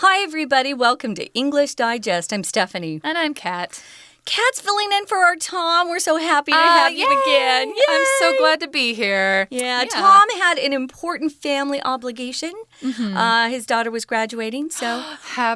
Hi, everybody. Welcome to English Digest. I'm Stephanie. And I'm Kat. Kat's filling in for our Tom. We're so happy to have you again. Yay! I'm so glad to be here. Yeah, Tom had an important family obligation. His daughter was graduating, so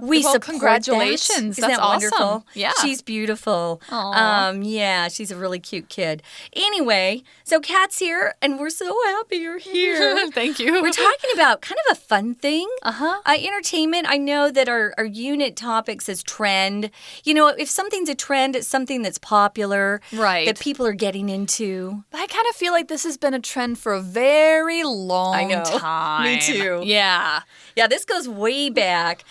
we support congratulations. That. Isn't that awesome. Wonderful? Yeah. She's beautiful. Aww. She's a really cute kid. Anyway, so Kat's here, and we're so happy you're here. Thank you. We're talking about kind of a fun thing. Entertainment. I know that our unit topic says trend. You know, if something's a trend, it's something that's popular, right? That people are getting into. I kind of feel like this has been a trend for a very long time. Me too. Yeah. Yeah, this goes way back.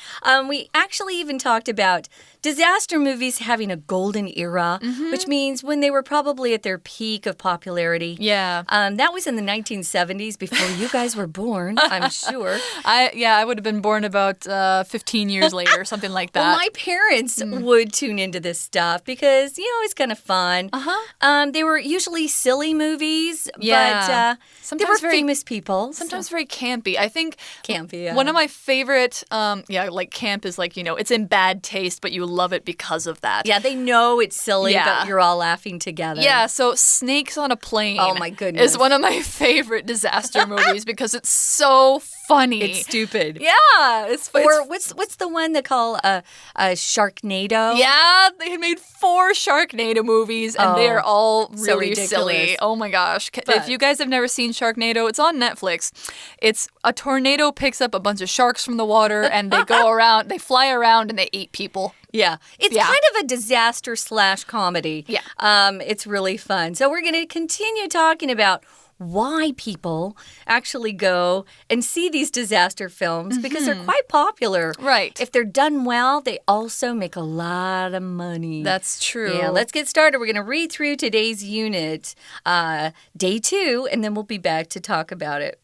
We actually even talked about disaster movies having a golden era, which means when they were probably at their peak of popularity. Yeah. That was in the 1970s, before you guys were born, I'm sure. I would have been born about 15 years later, something like that. Well, my parents would tune into this stuff because, it's kind of fun. They were usually silly movies, but they were famous people. Sometimes very campy. I think campy, yeah. One of my favorite, like camp is like, it's in bad taste, but you love it because of that. Yeah, they know it's silly, but you're all laughing together. Yeah, so Snakes on a Plane. Oh, my goodness. Is one of my favorite disaster movies because it's so funny. It's stupid. Yeah. Or what's the one they call a Sharknado? Yeah, they had made 4 Sharknado movies, and they are all really silly. Oh, my gosh. If you guys have never seen Sharknado, it's on Netflix. It's a tornado picks up a bunch of sharks from the water, and they go around, they fly around, and they eat people. Yeah. It's kind of a disaster/comedy. Yeah. It's really fun. So we're going to continue talking about why people actually go and see these disaster films because they're quite popular. Right. If they're done well, they also make a lot of money. That's true. Yeah, let's get started. We're going to read through today's unit, day 2, and then we'll be back to talk about it.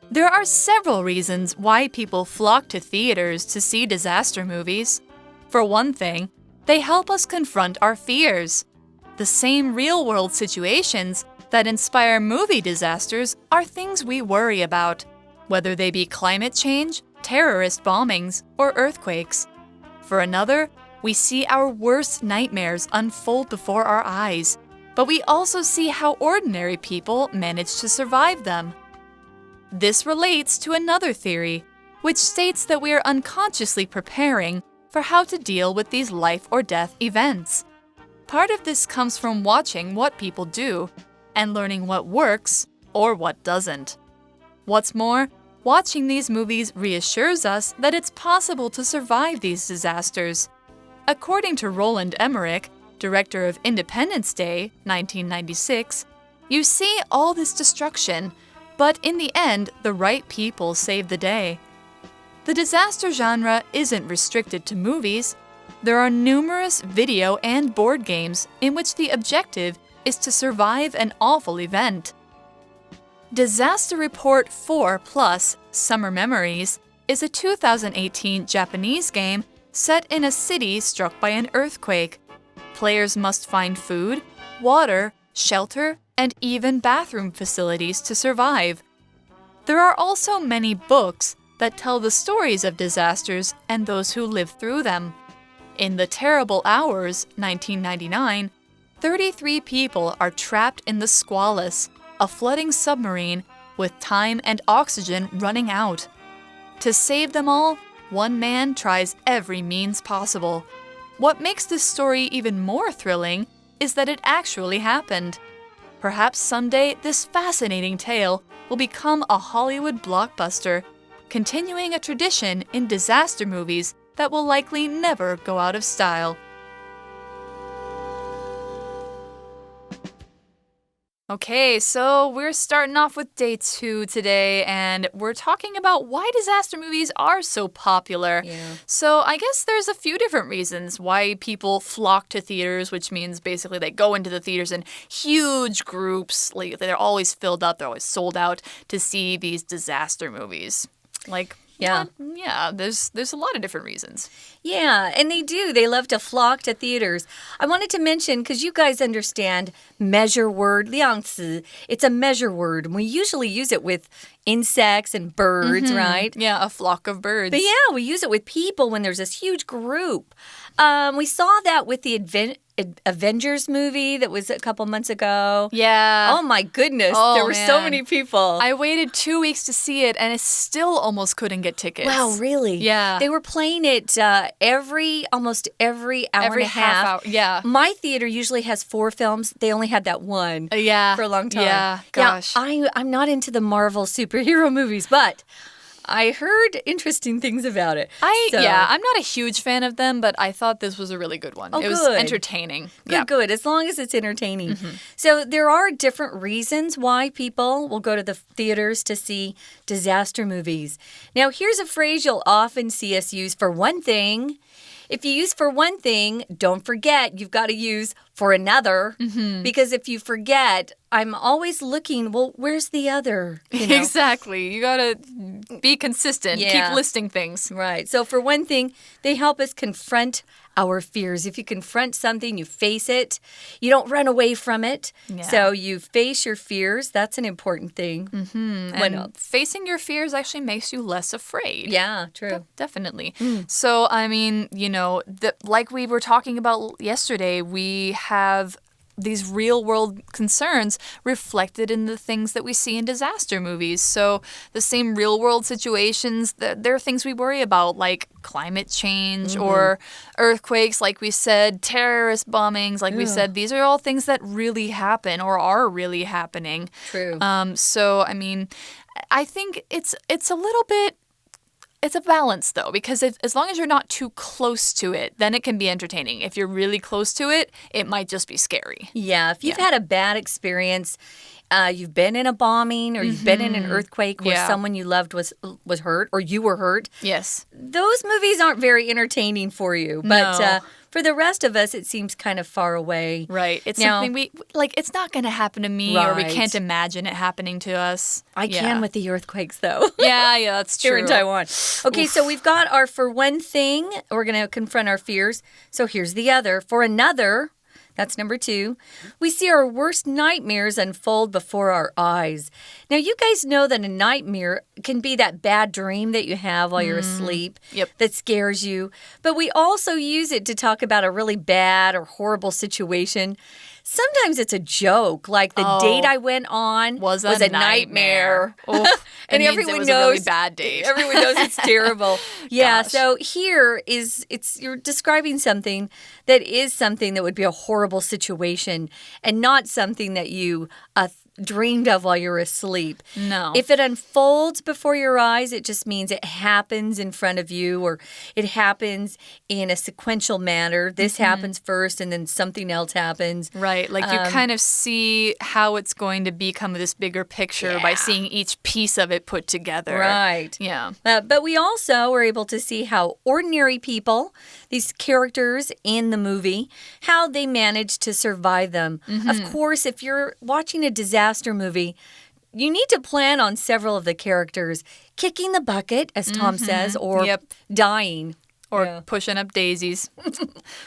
There are several reasons why people flock to theaters to see disaster movies. For one thing, they help us confront our fears. The same real-world situations that inspire movie disasters are things we worry about, whether they be climate change, terrorist bombings, or earthquakes. For another, we see our worst nightmares unfold before our eyes, but we also see how ordinary people manage to survive them. This relates to another theory, which states that we are unconsciously preparing for how to deal with these life or death events. Part of this comes from watching what people do and learning what works or what doesn't. What's more, watching these movies reassures us that it's possible to survive these disasters. According to Roland Emmerich, director of Independence Day, 1996, you see all this destruction, but in the end, the right people save the day. The disaster genre isn't restricted to movies. There are numerous video and board games in which the objective is to survive an awful event. Disaster Report 4+ Summer Memories is a 2018 Japanese game set in a city struck by an earthquake. Players must find food, water, shelter, and even bathroom facilities to survive. There are also many books that tell the stories of disasters and those who lived through them. In The Terrible Hours, 1999, 33 people are trapped in the Squalus, a flooding submarine with time and oxygen running out. To save them all, one man tries every means possible. What makes this story even more thrilling is that it actually happened. Perhaps someday this fascinating tale will become a Hollywood blockbuster, continuing a tradition in disaster movies that will likely never go out of style. Okay, so we're starting off with day 2 today, and we're talking about why disaster movies are so popular. Yeah. So I guess there's a few different reasons why people flock to theaters, which means basically they go into the theaters in huge groups. Like they're always filled up, they're always sold out to see these disaster movies. Like Yeah. Yeah, there's a lot of different reasons. Yeah, and they do. They love to flock to theaters. I wanted to mention, because you guys understand measure word, 量词. It's a measure word. We usually use it with insects and birds, right? Yeah, a flock of birds. But yeah, we use it with people when there's this huge group. We saw that with the Avengers movie that was a couple months ago. Yeah. Oh my goodness. Oh, there were so man. many people. I waited 2 weeks to see it, and I still almost couldn't get tickets. Wow, really? Yeah. They were playing it almost every hour Every and a half half. hour, yeah. My theater usually has 4 films. They only had that one Yeah. for a long time. Yeah, gosh. Yeah, I'm not into the Marvel superhero movies, but I heard interesting things about it. I'm not a huge fan of them, but I thought this was a really good one. Oh, it was good. entertaining. Good, as long as it's entertaining. So there are different reasons why people will go to the theaters to see disaster movies. Now, here's a phrase you'll often see us use for one thing. If you use for one thing, don't forget you've got to use for another. Because if you forget, I'm always looking, well, where's the other? You know? Exactly. You gotta be consistent. Yeah. Keep listing things. Right. So for one thing, they help us confront our fears. If you confront something, you face it. You don't run away from it. Yeah. So you face your fears. That's an important thing. What else? Facing your fears actually makes you less afraid. Yeah, true. Definitely. So, I mean, like we were talking about yesterday, we have these real-world concerns reflected in the things that we see in disaster movies. So the same real-world situations, there are things we worry about, like climate change or earthquakes, like we said, terrorist bombings, like we said. These are all things that really happen or are really happening. True. So, I mean, I think it's a little bit... It's a balance, though, because as long as you're not too close to it, then it can be entertaining. If you're really close to it, it might just be scary. Yeah, if you've had a bad experience, you've been in a bombing or you've been in an earthquake where someone you loved was hurt or you were hurt. Yes. Those movies aren't very entertaining for you. But No. for the rest of us, it seems kind of far away. Right. It's Now- something it's not going to happen to me or we Right. can't imagine it happening to us. I can with the earthquakes, though. Yeah, that's true. Here in Taiwan. Okay, so we've got our for one thing, we're going to confront our fears. So here's the other. For another, that's number 2, we see our worst nightmares unfold before our eyes. Now, you guys know that a nightmare can be that bad dream that you have while you're asleep that scares you. But we also use it to talk about a really bad or horrible situation. Sometimes it's a joke, like the date I went on was a nightmare. And everyone it was knows a really bad date. Everyone knows it's terrible. Yeah, Gosh. so here you're describing something that would be a horrible situation and not something that you dreamed of while you're asleep. No. If it unfolds before your eyes, it just means it happens in front of you or it happens in a sequential manner. This happens first and then something else happens. Right, like you kind of see how it's going to become this bigger picture by seeing each piece of it put together. Right. Yeah. But we also were able to see how ordinary people, these characters in the movie, how they managed to survive them. Of course, if you're watching a disaster movie, you need to plan on several of the characters kicking the bucket, as Tom says, or dying. Or pushing up daisies.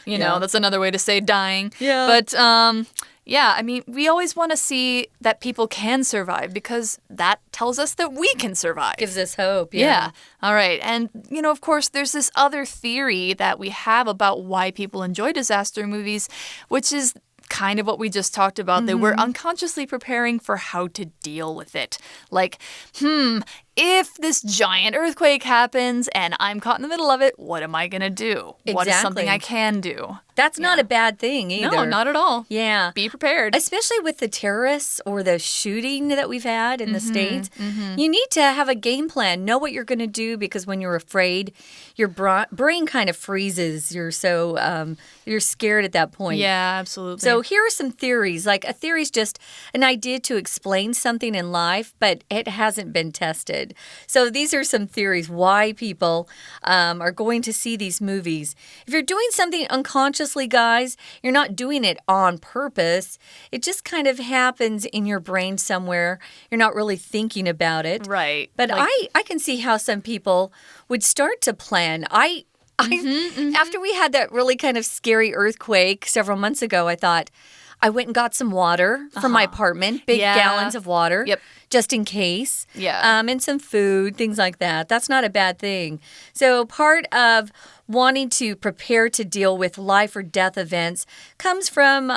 You know, that's another way to say dying. Yeah. But, I mean, we always want to see that people can survive because that tells us that we can survive. Gives us hope. Yeah. All right. And, of course, there's this other theory that we have about why people enjoy disaster movies, which is kind of what we just talked about, that we're unconsciously preparing for how to deal with it. Like, if this giant earthquake happens and I'm caught in the middle of it, what am I going to do? What is something I can do? That's not a bad thing either. No, not at all. Yeah. Be prepared. Especially with the terrorists or the shooting that we've had in the States. You need to have a game plan. Know what you're going to do because when you're afraid, your brain kind of freezes. You're so you're scared at that point. Yeah, absolutely. So here are some theories. Like a theory is just an idea to explain something in life, but it hasn't been tested. did. So these are some theories why people are going to see these movies. If you're doing something unconsciously, guys, you're not doing it on purpose. It just kind of happens in your brain somewhere. You're not really thinking about it. Right. But I can see how some people would start to plan. After we had that really kind of scary earthquake several months ago, I thought, I went and got some water from my apartment, big gallons of water, just in case. And some food, things like that. That's not a bad thing. So part of wanting to prepare to deal with life or death events comes from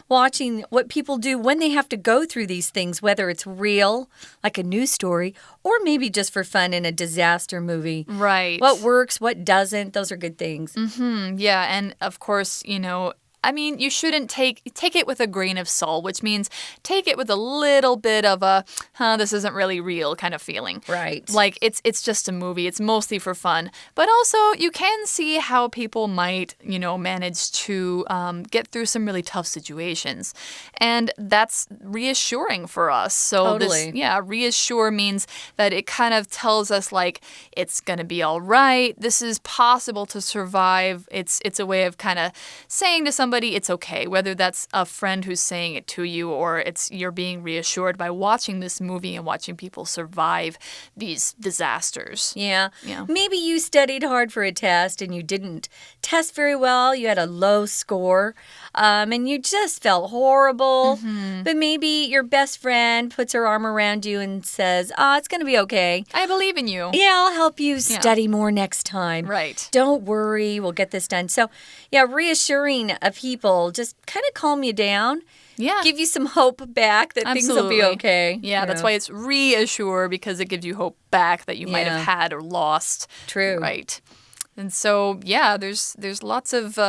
watching what people do when they have to go through these things, whether it's real, like a news story, or maybe just for fun in a disaster movie. Right. What works, what doesn't, those are good things. Yeah, and of course, I mean, you shouldn't take it with a grain of salt, which means take it with a little bit of a, this isn't really real kind of feeling. Right. Like, it's just a movie. It's mostly for fun. But also, you can see how people might, manage to get through some really tough situations. And that's reassuring for us. So Totally. Reassure means that it kind of tells us, like, it's going to be all right. This is possible to survive. It's a way of kind of saying to somebody, it's okay, whether that's a friend who's saying it to you or you're being reassured by watching this movie and watching people survive these disasters. Yeah. Maybe you studied hard for a test and you didn't test very well. You had a low score and you just felt horrible. But maybe your best friend puts her arm around you and says, it's going to be okay. I believe in you. Yeah, I'll help you study more next time. Right. Don't worry, we'll get this done. So, reassuring people just kind of calm you down. Yeah. Give you some hope back that things will be okay. Yeah, that's why it's reassure, because it gives you hope back that you might have had or lost. True. Right. And so, there's lots of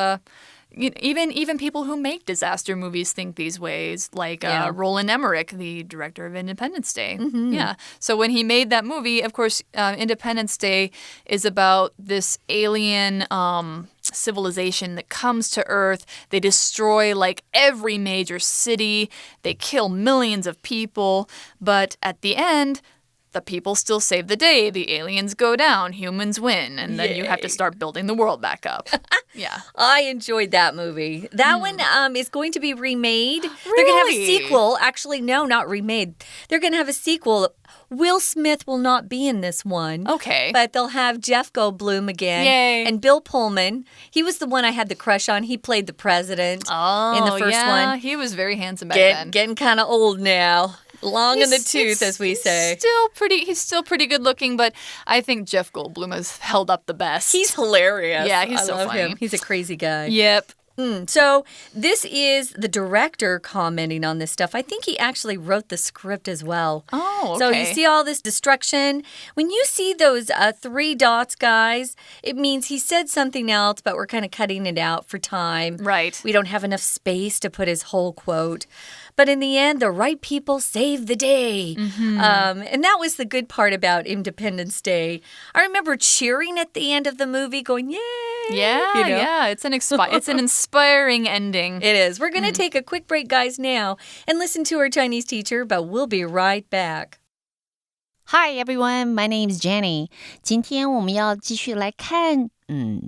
even people who make disaster movies think these ways, like Roland Emmerich, the director of Independence Day. Yeah. So when he made that movie, of course, Independence Day is about this alien civilization that comes to Earth. They destroy like every major city. They kill millions of people. But at the end, the people still save the day. The aliens go down. Humans win. And then you have to start building the world back up. Yeah. I enjoyed that movie. That one is going to be remade. Really? They're going to have a sequel. Actually, no, not remade. They're going to have a sequel. Will Smith will not be in this one. Okay. But they'll have Jeff Goldblum again. Yay. And Bill Pullman. He was the one I had the crush on. He played the president in the first one. He was very handsome back then. Getting kind of old now. Long in the tooth, as we say. He's still pretty good looking, but I think Jeff Goldblum has held up the best. He's hilarious. Yeah, he's so love funny. him. He's a crazy guy. Yep. So this is the director commenting on this stuff. I think he actually wrote the script as well. Oh, okay. So you see all this destruction. When you see those 3 dots, guys, it means he said something else, but we're kind of cutting it out for time. Right. We don't have enough space to put his whole quote. But in the end, the right people saved the day. And that was the good part about Independence Day. I remember cheering at the end of the movie, going, yay! Yeah. It's an inspiring ending. It is. We're going to take a quick break, guys, now and listen to our Chinese teacher, but we'll be right back. Hi everyone, my name is Jenny. 今天我们要继续来看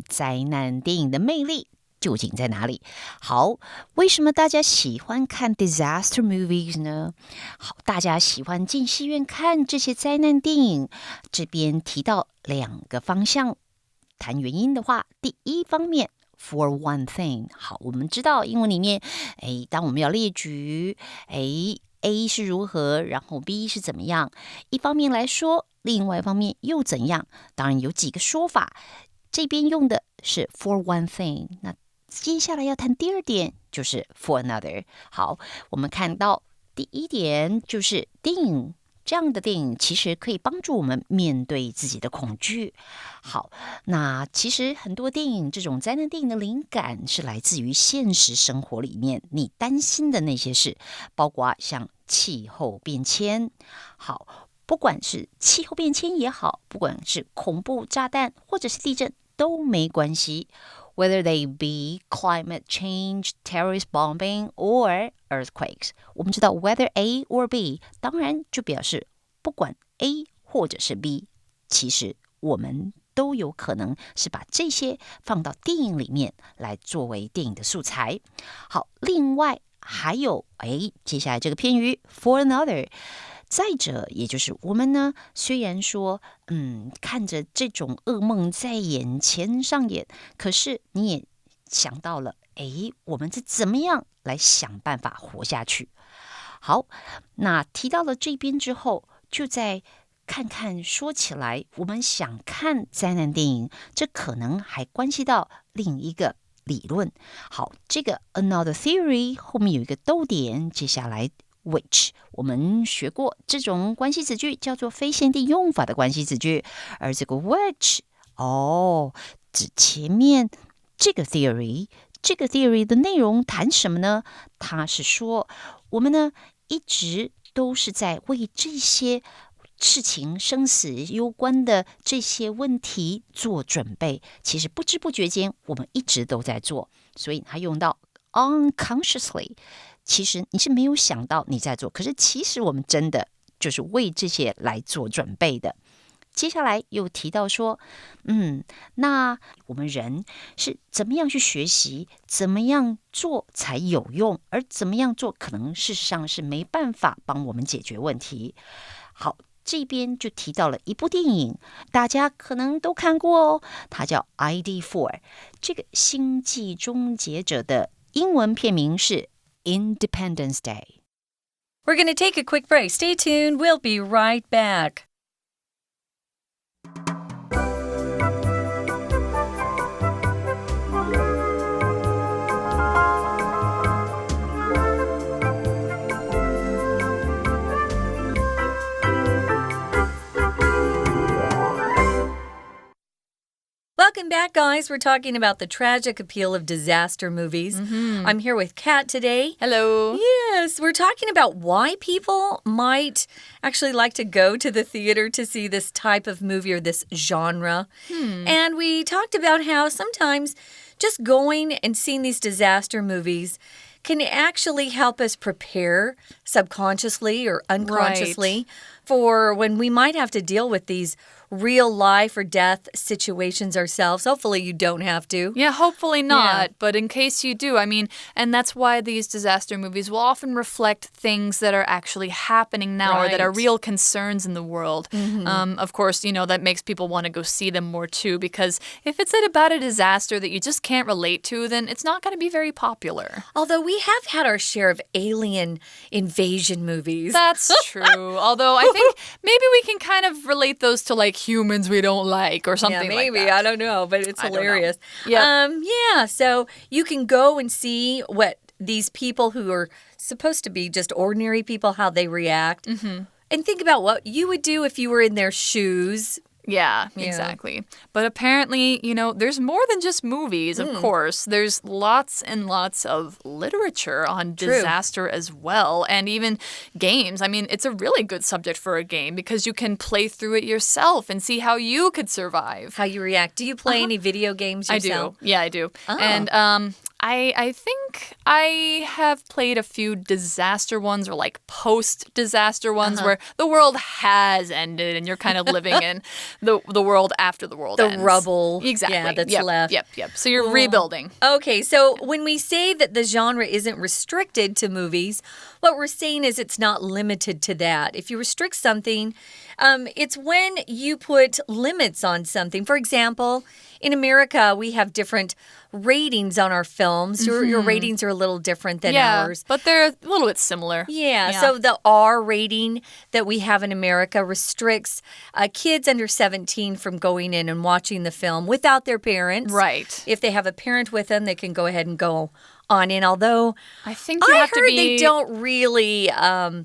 灾难电影的魅力究竟在哪里？好，为什么大家喜欢看 disaster movies 呢？好，大家喜欢进戏院看这些灾难电影，这边提到2个方向。谈原因的话，第一方面 for one thing， 好，我们知道英文里面，当我们要列举，A 是如何，然后 B 是怎么样，一方面来说，另外一方面又怎样？当然有几个说法，这边用的是 for one thing， 那接下来要谈第2点就是 for another。 好，我们看到第1点就是电影，这样的电影其实可以帮助我们面对自己的恐惧。好，那其实很多电影，这种灾难电影的灵感是来自于现实生活里面你担心的那些事，包括像气候变迁。好，不管是气候变迁也好，不管是恐怖炸弹或者是地震都没关系。Whether they be climate change, terrorist bombing, or earthquakes. 我们知道 whether A or B 当然就表示不管 A 或者是 B， 其实我们都有可能是把这些放到电影里面来作为电影的素材。好，另外还有接下来这个片语 for another， 再者也就是我们呢，虽然说看着这种噩梦在眼前上演，可是你也想到了我们是怎么样来想办法活下去。好，那提到了这边之后，就再看看说起来我们想看灾难电影，这可能还关系到另一个理论。好，这个 another theory 后面有一个逗点，接下来 which 我们学过这种关系子句叫做非限定用法的关系子句，而这个 which 指前面这个 theory 的内容谈什么呢？它是说我们呢一直都是在为这些事情生死攸关的这些问题做准备，其实不知不觉间我们一直都在做，所以它用到 unconsciously， 其实你是没有想到你在做，可是其实我们真的就是为这些来做准备的。接下来又提到说那我们人是怎么样去学习，怎么样做才有用，而怎么样做可能事实上是没办法帮我们解决问题。好，这边就提到了一部电影，大家可能都看过哦，它叫 ID4， 这个星际终结者的英文片名是 Independence Day。 We're going to take a quick break. Stay tuned. We'll be right back. Welcome back, guys. We're talking about the tragic appeal of disaster movies. I'm here with Kat today. Hello. Yes, we're talking about why people might actually like to go to the theater to see this type of movie or this genre. And we talked about how sometimes just going and seeing these disaster movies can actually help us prepare subconsciously or unconsciously for when we might have to deal with these real life or death situations ourselves. Hopefully you don't have to. Yeah, hopefully not. But in case you do, and that's why these disaster movies will often reflect things that are actually happening now or that are real concerns in the world. Of course, that makes people want to go see them more too, because if it's about a disaster that you just can't relate to, then it's not going to be very popular. Although we have had our share of alien invasion movies. That's true. Although I think maybe we can kind of relate those to humans we don't like or something maybe, like that. I don't know, but it's hilarious. Yeah. So you can go and see what these people who are supposed to be just ordinary people, how they react. And think about what you would do if you were in their shoes. Yeah, exactly. But apparently, there's more than just movies, of course. There's lots and lots of literature on disaster as well, and even games. It's a really good subject for a game because you can play through it yourself and see how you could survive. How you react. Do you play any video games yourself? I do. Yeah, I do. Oh. And I think I have played a few disaster ones or post-disaster ones where the world has ended and you're kind of living in the world after the world ends. The rubble. Exactly. That's left. Yep. So you're rebuilding. Okay, so when we say that the genre isn't restricted to movies, what we're saying is it's not limited to that. If you restrict something, it's when you put limits on something. For example, in America, we have different ratings on our films. Your ratings are a little different than ours. But they're a little bit similar. Yeah, so the R rating that we have in America restricts kids under 17 from going in and watching the film without their parents. Right. If they have a parent with them, they can go ahead and go on in, although I think you have to be... they don't really,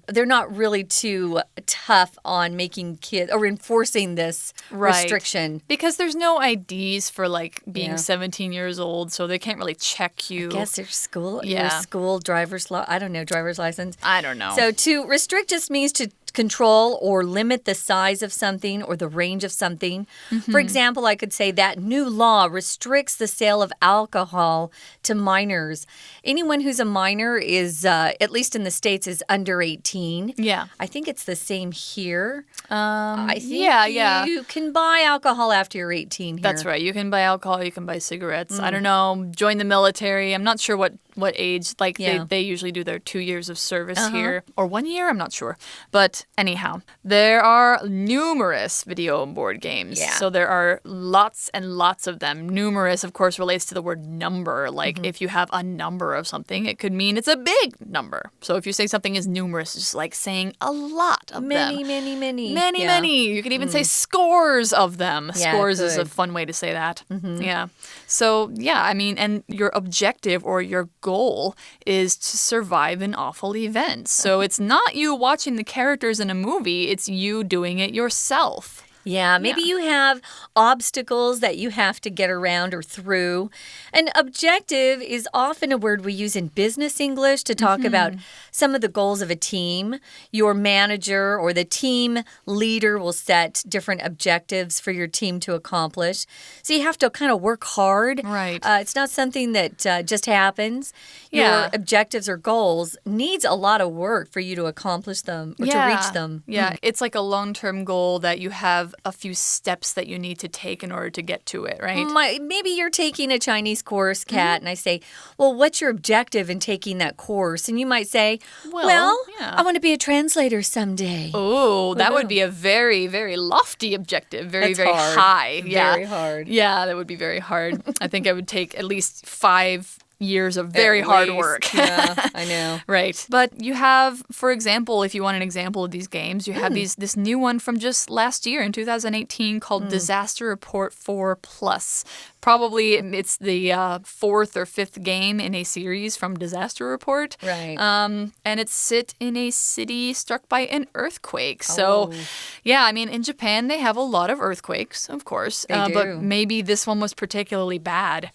they're not really too tough on making kids or enforcing this restriction. Because there's no IDs for being 17 years old, so they can't really check you. I guess your school driver's license. I don't know. So to restrict just means to control or limit the size of something or the range of something. For example, I could say that new law restricts the sale of alcohol to minors. Anyone who's a minor is, at least in the States, is under 18. Yeah. I think it's the same here. I think you can buy alcohol after you're 18 here. That's right. You can buy alcohol, you can buy cigarettes. I don't know, join the military. I'm not sure what age. Like they usually do their 2 years of service here. Or 1 year, I'm not sure. But anyhow, there are numerous video and board games. Yeah. So there are lots and lots of them. Numerous, of course, relates to the word number. Like if you have a number of something, it could mean it's a big number. So if you say something is numerous, it's just like saying a lot of them. Many. Many. You could even say scores of them. Yeah, Scores is a fun way to say that. Yeah. So, yeah, I mean, and your objective or your goal is to survive an awful event. So it's not you watching the characters in a movie, it's you doing it yourself. Yeah, maybe you have obstacles that you have to get around or through. An objective is often a word we use in business English to talk about some of the goals of a team. Your manager or the team leader will set different objectives for your team to accomplish. So you have to kind of work hard. Right. It's not something that just happens. Your objectives or goals needs a lot of work for you to accomplish them or to reach them. Yeah, it's like a long-term goal that you have a few steps that you need to take in order to get to it, right? Maybe you're taking a Chinese course, Kat, and I say, well, what's your objective in taking that course? And you might say, well I want to be a translator someday. Oh, that would be a very, very lofty objective. Very, That's very hard. high. Yeah. Very hard. Yeah, that would be very hard. I think I would take at least 5 years of very hard work. Yeah, I know. Right. But you have, for example, if you want an example of these games, you have this new one from just last year in 2018 called Disaster Report 4+. Probably it's the 4th or 5th game in a series from Disaster Report. Right. And it's set in a city struck by an earthquake. So, yeah, I mean, in Japan, they have a lot of earthquakes, of course. They do. But maybe this one was particularly bad.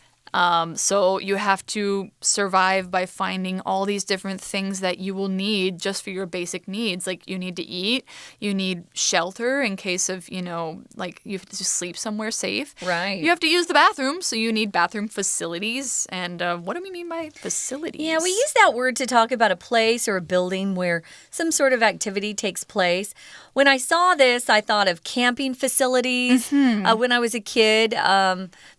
So you have to survive by finding all these different things that you will need just for your basic needs. Like you need to eat, you need shelter in case of, like you have to just sleep somewhere safe. Right. You have to use the bathroom, so you need bathroom facilities. And what do we mean by facilities? Yeah, we use that word to talk about a place or a building where some sort of activity takes place. When I saw this, I thought of camping facilities. When I was a kid,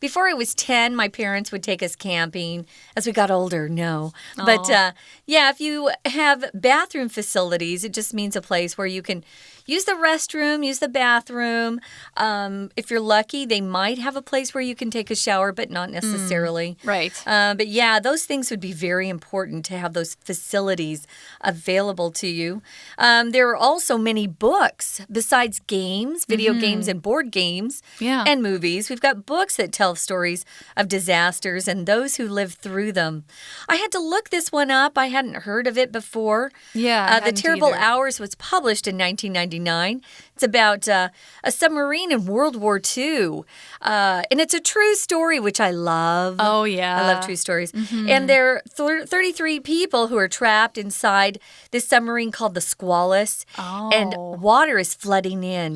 before I was 10, my parents would take us camping. As we got older, no. Aww. But yeah, if you have bathroom facilities, it just means a place where you can use the restroom, use the bathroom. If you're lucky, they might have a place where you can take a shower, but not necessarily. Right. But yeah, those things would be very important to have those facilities available to you. There are also many books besides games, video games and board games and movies. We've got books that tell stories of disasters and those who lived through them. I had to look this one up. I hadn't heard of it before. Yeah, The Terrible Hours was published in 1999. It's about a submarine in World War II. And it's a true story, which I love. Oh, yeah. I love true stories. And there are 33 people who are trapped inside this submarine called the Squalus. And water is flooding in.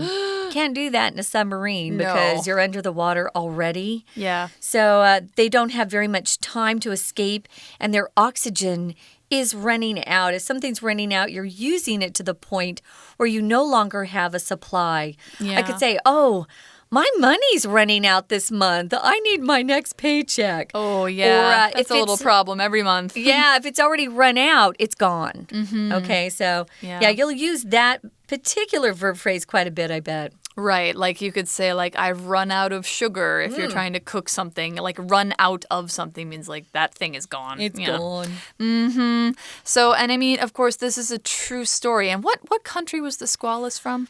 Can't do that in a submarine because you're under the water already. Yeah. So they don't have very much time to escape, and their oxygen is running out. If something's running out, you're using it to the point where you no longer have a supply. Yeah. I could say, my money's running out this month. I need my next paycheck. Oh, yeah. Or, that's a little problem every month. Yeah, if it's already run out, it's gone. Okay, so yeah, you'll use that particular verb phrase quite a bit, I bet. Right, like you could say, like, I've run out of sugar if you're trying to cook something. Like, run out of something means, like, that thing is gone. It's gone. So, and I mean, of course, this is a true story. And what country was the Squalus from?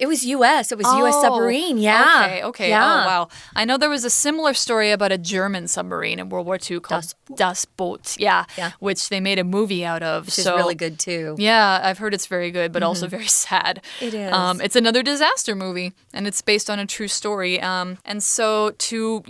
It was U.S. It was U.S. submarine, yeah. Okay. Yeah. Oh, wow. I know there was a similar story about a German submarine in World War II called Das Boot. Yeah. Which they made a movie out of. Which is really good, too. Yeah, I've heard it's very good, but also very sad. It is. It's another disaster movie, and it's based on a true story. And so to,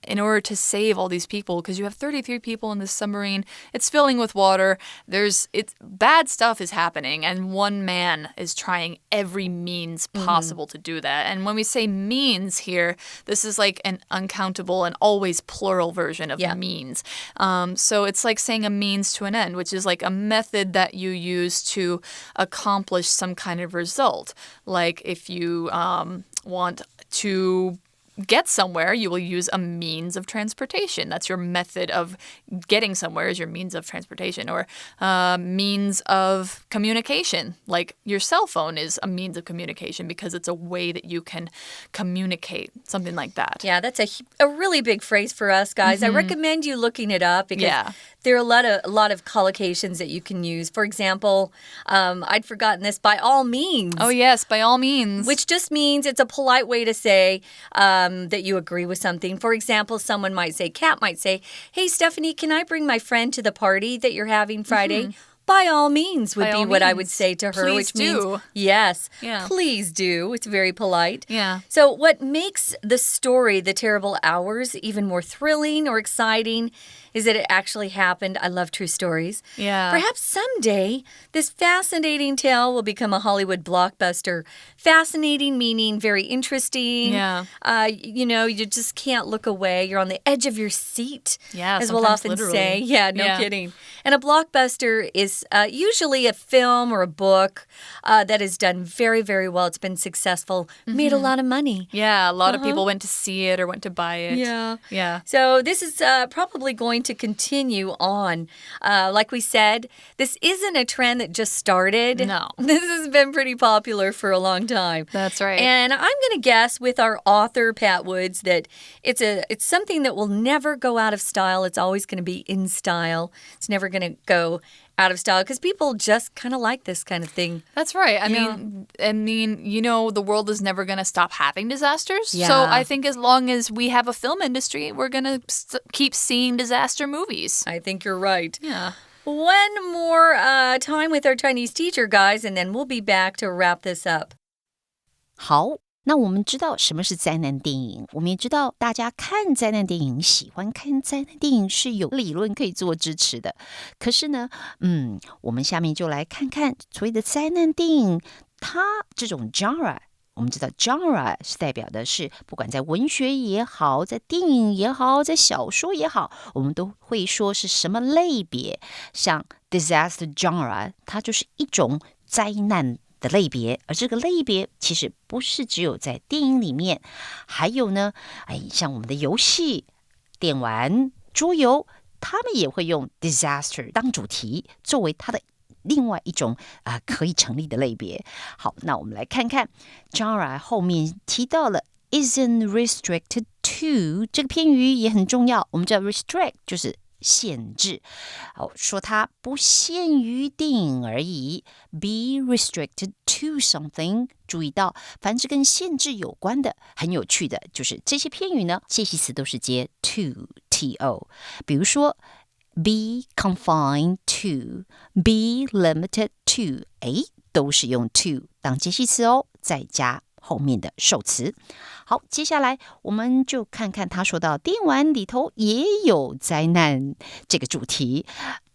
in order to save all these people, because you have 33 people in this submarine, it's filling with water, bad stuff is happening, and one man is trying every means possible to do that. And when we say means here, this is like an uncountable and always plural version of means. So it's like saying a means to an end, which is like a method that you use to accomplish some kind of result. Like if you want to get somewhere, you will use a means of transportation. That's your method of getting somewhere, is your means of transportation. Or means of communication. Like your cell phone is a means of communication because it's a way that you can communicate, something like that. Yeah, that's a really big phrase for us, guys. I recommend you looking it up because there are a lot of collocations that you can use. For example, I'd forgotten this, by all means. Oh, yes, by all means. Which just means it's a polite way to say that you agree with something. For example, Kat might say, hey, Stephanie, can I bring my friend to the party that you're having Friday? By all means would be what I would say to her, please which do. means, yes, Yeah. please do. It's very polite. Yeah. So what makes the story, The Terrible Hours, even more thrilling or exciting is that it actually happened. I love true stories. Yeah. Perhaps someday this fascinating tale will become a Hollywood blockbuster. Fascinating meaning very interesting. Yeah. You just can't look away. You're on the edge of your seat, Yeah, as we'll sometimes often literally. say. Yeah, no kidding. And a blockbuster is usually a film or a book that has done very, very well. It's been successful, made a lot of money. Yeah, a lot of people went to see it or went to buy it. Yeah. So this is probably going to continue on. Like we said, this isn't a trend that just started. No. This has been pretty popular for a long time. That's right. And I'm going to guess with our author, Pat Woods, that it's something that will never go out of style. It's always going to be in style. It's never going to go out of style because people just kind of like this kind of thing. That's right. I mean, the world is never going to stop having disasters. Yeah. So I think as long as we have a film industry, we're going to keep seeing disaster movies. I think you're right. Yeah. One more time with our Chinese teacher, guys, and then we'll be back to wrap this up. 好，那我们知道什么是灾难电影，我们也知道大家看灾难电影、喜欢看灾难电影是有理论可以做支持的。可是呢，我们下面就来看看所谓的灾难电影，它这种 genre。我们知道 genre 是代表的是不管在文学也好，在电影也好，在小说也好，我们都会说是什么类别。像 disaster genre 它就是一种灾难的类别，而这个类别其实不是只有在电影里面，还有呢，像我们的游戏、电玩、桌游，他们也会用 disaster 当主题，作为它的另外一种可以成立的类别。好，那我们来看看 genre 后面提到了 isn't restricted to 这个片语也很重要。我们知道 restrict 就是限制，说它不限于电影而已。Be restricted to something， 注意到凡是跟限制有关的，很有趣的就是这些片语呢，介系词都是接 to。比如说 be confined to， be limited to， 都是用 to 当介系词哦，再加后面的受词。好，接下来我们就看看他说到电玩里头也有灾难这个主题。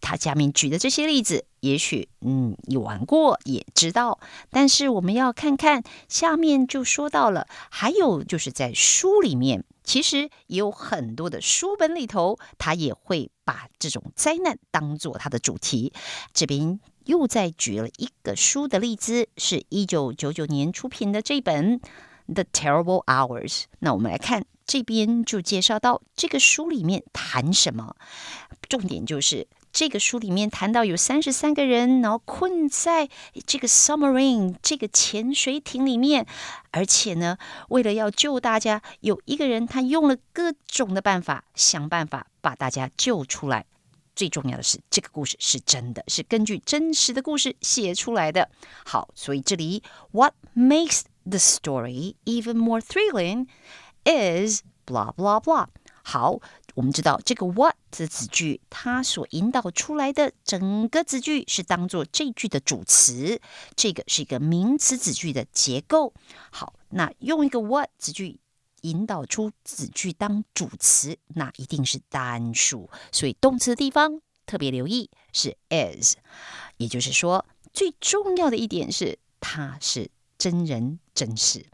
他下面举的这些例子，也许你玩过也知道，但是我们要看看下面就说到了，还有就是在书里面，其实也有很多的书本里头，他也会把这种灾难当作他的主题。这边又再举了一个书的例子，是1999年出品的这本The Terrible Hours。 那我们来看这边就介绍到这个书里面谈什么，重点就是这个书里面谈到有33个人，然后困在这个 submarine 这个潜水艇里面，而且呢，为了要救大家，有一个人他用了各种的办法，想办法把大家救出来。最重要的是，这个故事是真的，是根据真实的故事写出来的。好，所以这里 What makes the story even more thrilling is blah blah blah。 好，我们知道这个 what 的子句，它所引导出来的整个子句是当作这句的主词，这个是一个名词子句的结构。好，那用一个 what 子句引导出子句当主词，那一定是单数，所以动词的地方特别留意是 is， 也就是说最重要的一点是它是真人真事。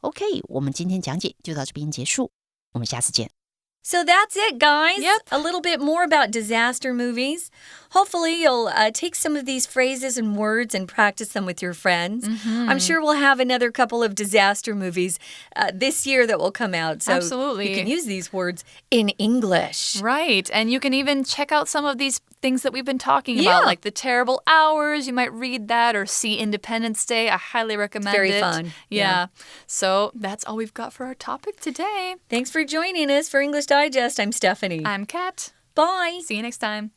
OK， 我们今天讲解就到这边结束，我们下次见。So that's it, guys. Yep. A little bit more about disaster movies. Hopefully, you'll take some of these phrases and words and practice them with your friends. I'm sure we'll have another couple of disaster movies this year that will come out. So Absolutely. you can use these words in English. Right. And you can even check out some of these things that we've been talking about, like The Terrible Hours. You might read that or see Independence Day. I highly recommend Very it. fun. Yeah. So that's all we've got for our topic today. Thanks for joining us for English Digest. I'm Stephanie. I'm Kat. Bye. See you next time.